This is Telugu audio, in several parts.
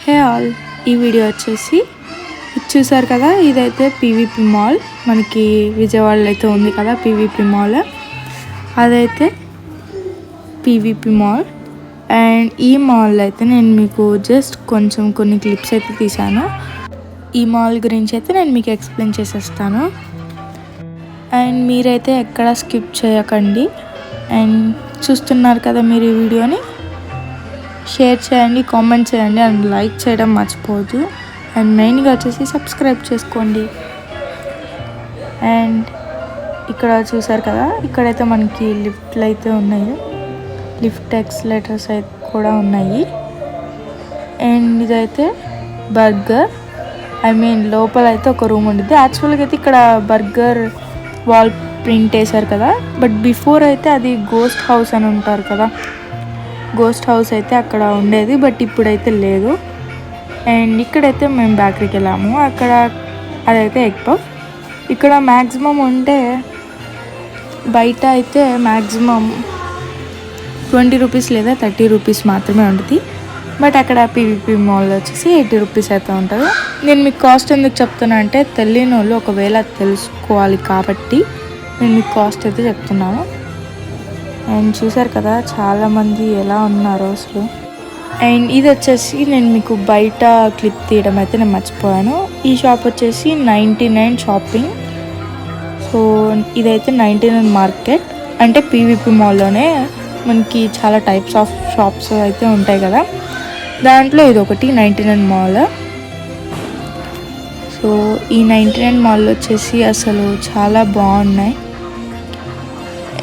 హే ఆల్, ఈ వీడియో వచ్చేసి చూసారు కదా, ఇదైతే పీవీపీ మాల్. మనకి విజయవాడలో అయితే ఉంది కదా పీవీపీ మాల్. అదైతే పీవీపీ మాల్. అండ్ ఈ మాల్ అయితే నేను మీకు జస్ట్ కొన్ని క్లిప్స్ అయితే తీసాను. ఈ మాల్ గురించి అయితే నేను మీకు ఎక్స్ప్లెయిన్ చేసేస్తాను. అండ్ మీరైతే ఎక్కడ స్కిప్ చేయకండి. అండ్ చూస్తున్నారు కదా మీరు ఈ వీడియోని, షేర్ చేయండి, కామెంట్ చేయండి అండ్ లైక్ చేయడం మర్చిపోవద్దు. అండ్ మెయిన్గా వచ్చేసి సబ్స్క్రైబ్ చేసుకోండి. అండ్ ఇక్కడ చూసారు కదా, ఇక్కడైతే మనకి లిఫ్ట్లు అయితే ఉన్నాయి, లిఫ్ట్ ఎక్స్లేటర్స్ అయితే కూడా ఉన్నాయి. అండ్ ఇదైతే బర్గర్, లోపల అయితే ఒక రూమ్ ఉంటుంది. యాక్చువల్గా అయితే ఇక్కడ బర్గర్ వాల్ ప్రింట్ వేశారు కదా, బట్ బిఫోర్ అయితే అది గోస్ట్ హౌస్ అని ఉంటారు కదా, గోస్ట్ హౌస్ అయితే అక్కడ ఉండేది, బట్ ఇప్పుడైతే లేదు. అండ్ ఇక్కడైతే మేము బేకరీకి వెళ్ళాము, అక్కడ అదైతే ఎగ్ పఫ్. ఇక్కడ మ్యాక్సిమం ఉంటే బయట అయితే మ్యాక్సిమం 20 రూపీస్ లేదా 30 రూపీస్ మాత్రమే ఉంటుంది. బట్ అక్కడ పీవీపీ మాల్లో వచ్చేసి 80 రూపీస్ అయితే ఉంటుంది. నేను మీకు కాస్ట్ ఎందుకు చెప్తున్నా అంటే, తెలియని వాళ్ళు ఒకవేళ తెలుసుకోవాలి కాబట్టి నేను మీకు కాస్ట్ అయితే చెప్తున్నాను. అండ్ చూసారు కదా చాలామంది ఎలా ఉన్నారో అసలు. అండ్ ఇది వచ్చేసి నేను మీకు బయట క్లిప్ తీయడం అయితే నేను మర్చిపోయాను. ఈ షాప్ వచ్చేసి 99 షాపింగ్. సో ఇదైతే 99 మార్కెట్. అంటే పీవీపీ మాల్లోనే మనకి చాలా టైప్స్ ఆఫ్ షాప్స్ అయితే ఉంటాయి కదా, దాంట్లో ఇది ఒకటి 99 మాల్. సో ఈ 99 మాల్ వచ్చేసి అసలు చాలా బాగున్నాయి.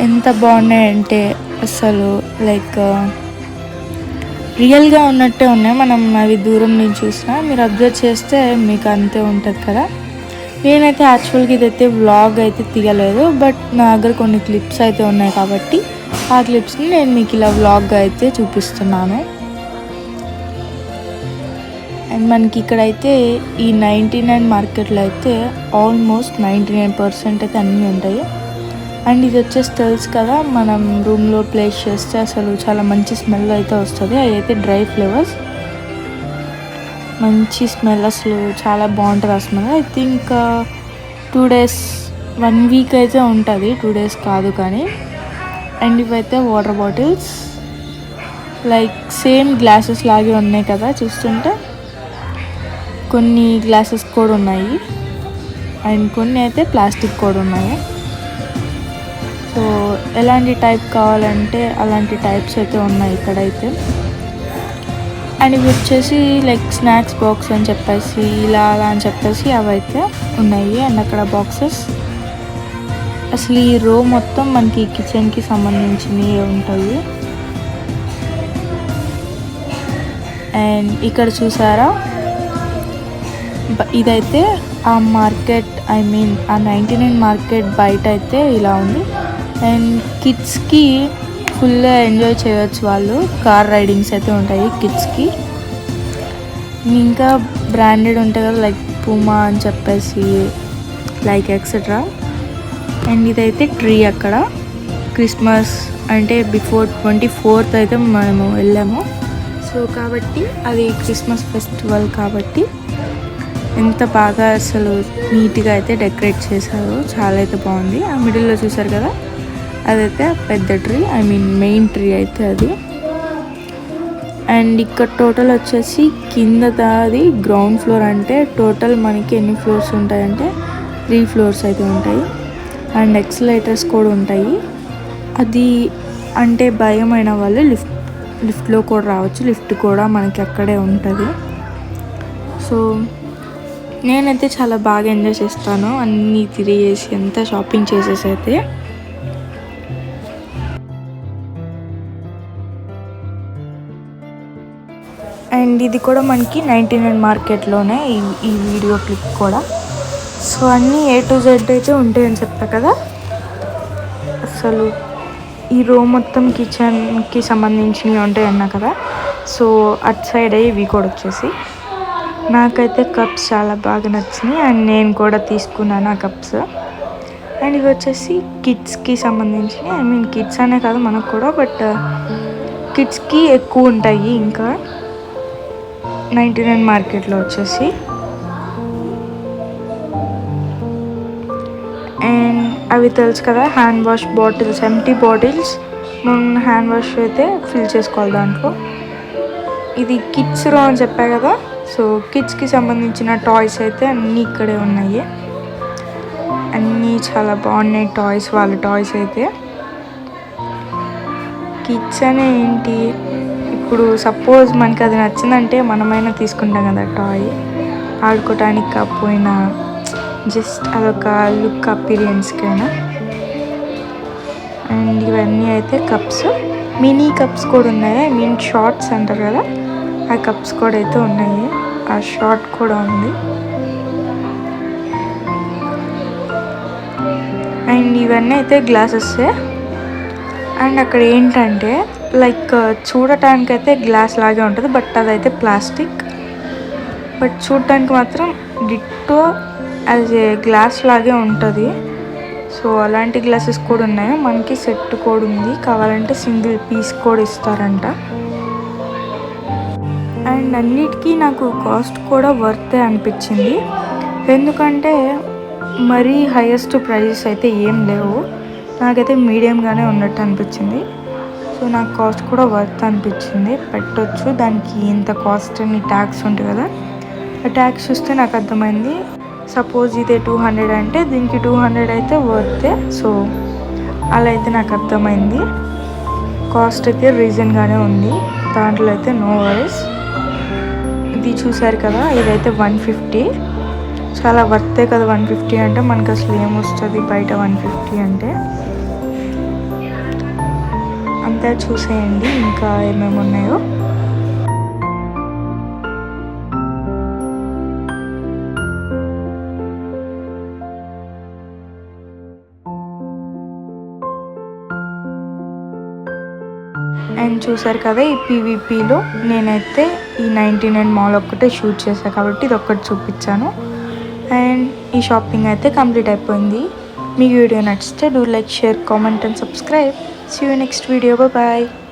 ఎంత బాగున్నాయంటే అసలు లైక్ రియల్గా ఉన్నట్టే ఉన్నాయి. మనం అవి దూరం నుంచి చూసినా మీరు అబ్జర్వ్ చేస్తే మీకు అంతే ఉంటుంది కదా. నేనైతే యాక్చువల్గా ఇదైతే వ్లాగ్ అయితే తీయలేదు, బట్ నా దగ్గర కొన్ని క్లిప్స్ అయితే ఉన్నాయి కాబట్టి ఆ క్లిప్స్ని నేను మీకు ఇలా వ్లాగ్గా అయితే చూపిస్తున్నాను. అండ్ మనకి ఇక్కడైతే ఈ 99 మార్కెట్లో అయితే ఆల్మోస్ట్ 99% అయితే అన్నీ ఉంటాయి. అండ్ ఇది వచ్చేసి తెలుసు కదా, మనం రూమ్లో ప్లేస్ చేస్తే అసలు చాలా మంచి స్మెల్ అయితే వస్తుంది. అవి అయితే డ్రై ఫ్లేవర్స్, మంచి స్మెల్, అసలు చాలా బాగుంటుంది ఆ smell. I think 2 days 1 week అయితే ఉంటుంది, 2 days కాదు కానీ. అండ్ ఇవైతే water bottles, like same glasses లాగే ఉన్నాయి కదా చూస్తుంటే. కొన్ని గ్లాసెస్ కూడా ఉన్నాయి అండ్ కొన్ని అయితే ప్లాస్టిక్ కూడా ఉన్నాయి. సో ఎలాంటి టైప్ కావాలంటే అలాంటి టైప్స్ అయితే ఉన్నాయి ఇక్కడైతే. అండ్ ఇవి వచ్చేసి లైక్ స్నాక్స్ బాక్స్ అని చెప్పేసి ఇలా అలా అని చెప్పేసి అవైతే ఉన్నాయి. అండ్ అక్కడ బాక్సెస్, అసలు ఈ రో మొత్తం మనకి కిచెన్కి సంబంధించినవి ఉంటాయి. అండ్ ఇక్కడ చూసారా, ఇదైతే ఆ మార్కెట్ ఆ 99 మార్కెట్ బయట అయితే ఇలా ఉంది. అండ్ కిడ్స్కి ఫుల్ ఎంజాయ్ చేయవచ్చు వాళ్ళు. కార్ రైడింగ్స్ అయితే ఉంటాయి కిడ్స్కి. ఇంకా బ్రాండెడ్ ఉంటాయి కదా, లైక్ పూమా అని చెప్పేసి లైక్ ఎక్సెట్రా. అండ్ ఇదైతే ట్రీ, అక్కడ క్రిస్మస్ అంటే బిఫోర్ 24th అయితే మేము వెళ్ళాము. సో కాబట్టి అది క్రిస్మస్ ఫెస్టివల్ కాబట్టి ఎంత బాగా అసలు నీట్గా అయితే డెకరేట్ చేశారు, చాలా అయితే బాగుంది. ఆ మిడిల్లో చూసారు కదా, అదైతే పెద్ద ట్రీ, మెయిన్ ట్రీ అయితే అది. అండ్ ఇక్కడ టోటల్ వచ్చేసి కిందది గ్రౌండ్ ఫ్లోర్. అంటే టోటల్ మనకి ఎన్ని ఫ్లోర్స్ ఉంటాయంటే 3 floors అయితే ఉంటాయి. అండ్ ఎక్స్లేటర్స్ కూడా ఉంటాయి. అది అంటే భయమైన వాళ్ళు లిఫ్ట్లో కూడా రావచ్చు, లిఫ్ట్ కూడా మనకి అక్కడే ఉంటుంది. సో నేనైతే చాలా బాగా ఎంజాయ్ చేస్తాను అన్నీ తిరిగేసి, అంతా షాపింగ్ చేసేసి అయితే. అండ్ ఇది కూడా మనకి 99 మార్కెట్లోనే ఈ వీడియో క్లిప్ కూడా. సో అన్నీ A to Z అయితే ఉంటాయని చెప్పా కదా. అసలు ఈ రో మొత్తం కిచెన్కి సంబంధించినవి ఉంటాయి అన్నా కదా. సో అటు సైడ్ ఇవి కూడా వచ్చేసి నాకైతే కప్స్ చాలా బాగా నచ్చినాయి. అండ్ నేను కూడా తీసుకున్నాను ఆ కప్స్. అండ్ ఇవి వచ్చేసి కిడ్స్కి సంబంధించినవి. కిడ్స్ అనే కాదు మనకు కూడా, బట్ కిడ్స్కి ఎక్కువ ఉంటాయి. ఇంకా 99 మార్కెట్లో వచ్చేసి. అండ్ అవి తెలుసు కదా, hand wash bottles, empty bottles. మనం హ్యాండ్ వాష్ అయితే ఫిల్ చేసుకోవాలి దాంట్లో. ఇది కిడ్స్ రో అని చెప్పా కదా, సో కిడ్స్కి సంబంధించిన టాయ్స్ అయితే అన్నీ ఇక్కడే ఉన్నాయి. అన్నీ చాలా బాగున్నాయి టాయ్స్, వాళ్ళ టాయ్స్ అయితే. కిడ్స్ అనే ఏంటి, ఇప్పుడు సపోజ్ మనకి అది నచ్చిందంటే మనమైనా తీసుకుంటాం కదా టాయ్, ఆడుకోవటానికి కాకపోయినా జస్ట్ అదొక లుక్ అపీరియన్స్కైనా. అండ్ ఇవన్నీ అయితే కప్స్, మినీ కప్స్ కూడా ఉన్నాయి. ఐ మీన్ షార్ట్స్ అంటారు కదా, ఆ కప్స్ కూడా అయితే ఉన్నాయి. ఆ షార్ట్ కూడా ఉంది. అండ్ ఇవన్నీ అయితే గ్లాసెస్సే. అండ్ అక్కడ ఏంటంటే లైక్ చూడటానికైతే గ్లాస్ లాగే ఉంటుంది, బట్ అదైతే ప్లాస్టిక్. బట్ చూడటానికి మాత్రం డిట్టో యాజ్ ఏ గ్లాస్ లాగే ఉంటుంది. సో అలాంటి గ్లాసెస్ కూడా ఉన్నాయి. మనకి సెట్ కూడా ఉంది, కావాలంటే సింగిల్ పీస్ కూడా ఇస్తారంట. అండ్ అన్నిటికీ నాకు కాస్ట్ కూడా వర్తే అనిపించింది, ఎందుకంటే మరీ హైయెస్ట్ ప్రైజెస్ అయితే ఏం లేవు. నాకైతే మీడియంగానే ఉన్నట్టు అనిపించింది. సో నాకు కాస్ట్ కూడా వర్త్ అనిపించింది, పెట్టొచ్చు. దానికి ఇంత కాస్ట్ అని ట్యాక్స్ ఉంటుంది కదా, ఆ ట్యాక్స్ చూస్తే నాకు అర్థమైంది. సపోజ్ ఇదే 200 అంటే దీనికి 200 అయితే వర్తే. సో అలా అయితే నాకు అర్థమైంది. కాస్ట్ అయితే రీజన్గానే ఉంది, దాంట్లో అయితే నో వరీస్. ఇది చూసారు కదా, ఇదైతే 150. చాలా వర్తే కదా 150 అంటే. మనకు అసలు ఏమొస్తుంది బయట 150 అంటే. అంతా చూసేయండి ఇంకా ఏమేమి ఉన్నాయో. అండ్ చూసారు కదా, ఈ పీవీపీలో నేనైతే ఈ 99 మాల్ ఒక్కటే షూట్ చేశాను కాబట్టి ఇది ఒక్కటి చూపించాను. అండ్ ఈ షాపింగ్ అయితే కంప్లీట్ అయిపోయింది. మీకు వీడియో నచ్చితే do like, share, comment and subscribe. See you next video. Bye bye.